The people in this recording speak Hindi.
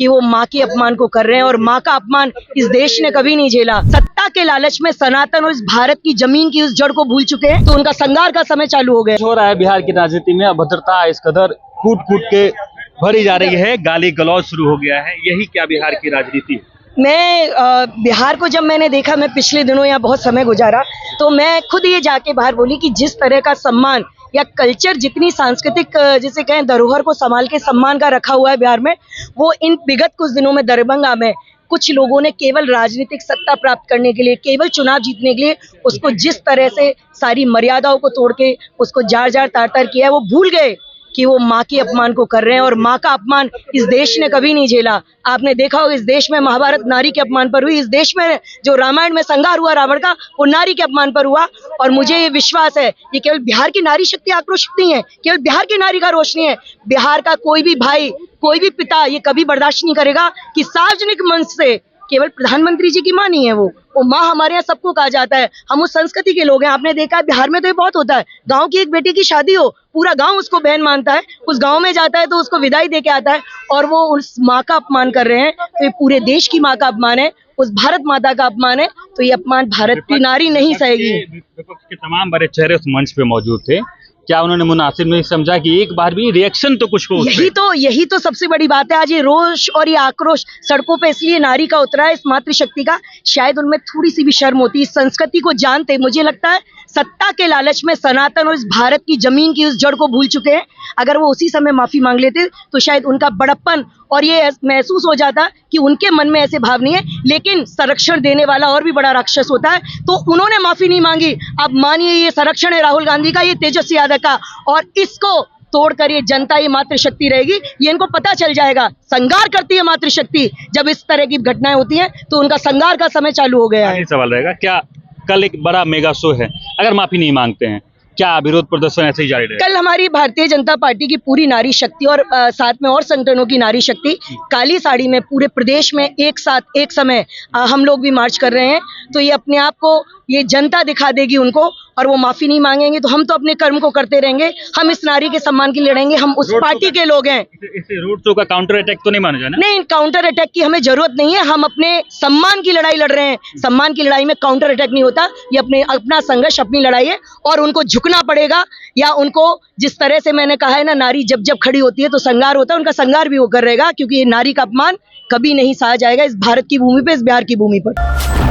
कि वो माँ के अपमान को कर रहे हैं, और माँ का अपमान इस देश ने कभी नहीं झेला। सत्ता के लालच में सनातन और इस भारत की जमीन की उस जड़ को भूल चुके हैं, तो उनका संघार का समय चालू हो गया। हो रहा है बिहार की राजनीति में अभद्रता इस कदर कूट कूट के भरी जा रही है, गाली गलौज शुरू हो गया है। यही क्या बिहार की राजनीति है? मैं बिहार को जब मैंने देखा, मैं पिछले दिनों यहाँ बहुत समय गुजारा, तो मैं खुद ये जाके बाहर बोली कि जिस तरह का सम्मान या कल्चर, जितनी सांस्कृतिक जिसे कहें धरोहर को संभाल के सम्मान का रखा हुआ है बिहार में, वो इन विगत कुछ दिनों में दरभंगा में कुछ लोगों ने केवल राजनीतिक सत्ता प्राप्त करने के लिए, केवल चुनाव जीतने के लिए उसको जिस तरह से सारी मर्यादाओं को तोड़ के उसको जार जार तार तार किया है, वो भूल गए कि वो माँ के अपमान को कर रहे हैं, और माँ का अपमान इस देश ने कभी नहीं झेला। आपने देखा होगा, इस देश में महाभारत नारी के अपमान पर हुई, इस देश में जो रामायण में संहार हुआ रावण का, वो नारी के अपमान पर हुआ। और मुझे ये विश्वास है, ये केवल बिहार की नारी शक्ति आक्रोशित नहीं है, केवल बिहार की नारी का रोष नहीं है, बिहार का कोई भी भाई, कोई भी पिता ये कभी बर्दाश्त नहीं करेगा कि सार्वजनिक मंच से केवल प्रधानमंत्री जी की माँ नहीं है, वो माँ हमारे यहाँ सबको कहा जाता है। हम उस संस्कृति के लोग हैं। आपने देखा है बिहार में तो ये बहुत होता है, गांव की एक बेटी की शादी हो, पूरा गांव उसको बहन मानता है, उस गांव में जाता है तो उसको विदाई दे के आता है, और वो उस माँ का अपमान कर रहे हैं। तो ये पूरे देश की माँ का अपमान है, उस भारत माता का अपमान है, तो ये अपमान भारत की नारी नहीं सहेगी। विपक्ष के तमाम बड़े चेहरे उस मंच पे मौजूद थे, क्या उन्होंने मुनासिब नहीं समझा कि एक बार भी रिएक्शन तो कुछ हो? यही तो सबसे बड़ी बात है। आज ये रोष और ये आक्रोश सड़कों पे इसलिए नारी का उतरा है, इस मातृशक्ति का। शायद उनमें थोड़ी सी भी शर्म होती, इस संस्कृति को जानते। मुझे लगता है सत्ता के लालच में सनातन और इस भारत की जमीन की उस जड़ को भूल चुके हैं। अगर वो उसी समय माफी मांग लेते तो शायद उनका बड़प्पन और ये महसूस हो जाता कि उनके मन में ऐसे भाव नहीं है। लेकिन संरक्षण देने वाला और भी बड़ा राक्षस होता है, तो उन्होंने माफी नहीं मांगी। अब मानिए ये संरक्षण है राहुल गांधी का, ये तेजस्वी यादव का, और इसको तोड़कर ये जनता, ये मातृशक्ति रहेगी, ये इनको पता चल जाएगा। संघार करती है मातृशक्ति, जब इस तरह की घटनाएं होती हैं तो उनका संघार का समय चालू हो गया है। सवाल रहेगा, क्या कल एक बड़ा मेगा शो है, अगर माफी नहीं मांगते हैं, क्या विरोध प्रदर्शन ऐसे ही जारी रहेगा? कल हमारी भारतीय जनता पार्टी की पूरी नारी शक्ति और साथ में और संगठनों की नारी शक्ति काली साड़ी में पूरे प्रदेश में एक साथ एक समय हम लोग भी मार्च कर रहे हैं। तो ये अपने आप को ये जनता दिखा देगी उनको, और वो माफी नहीं मांगेंगे तो हम तो अपने कर्म को करते रहेंगे। हम इस नारी के सम्मान के लिए लड़ेंगे, हम उस पार्टी के लोग हैं। इसे रोड शो का काउंटर अटैक तो नहीं माना जाए ना? नहीं, काउंटर अटैक की हमें जरूरत नहीं है। हम अपने सम्मान की लड़ाई लड़ रहे हैं। सम्मान की लड़ाई में काउंटर अटैक नहीं होता, ये अपना संघर्ष, अपनी लड़ाई है, और उनको झुकना पड़ेगा। या उनको जिस तरह से मैंने कहा है ना, नारी जब जब खड़ी होती है तो संघार होता है, उनका संघार भी होकर रहेगा, क्योंकि ये नारी का अपमान कभी नहीं सहा जाएगा इस भारत की भूमि पे, इस बिहार की भूमि पर।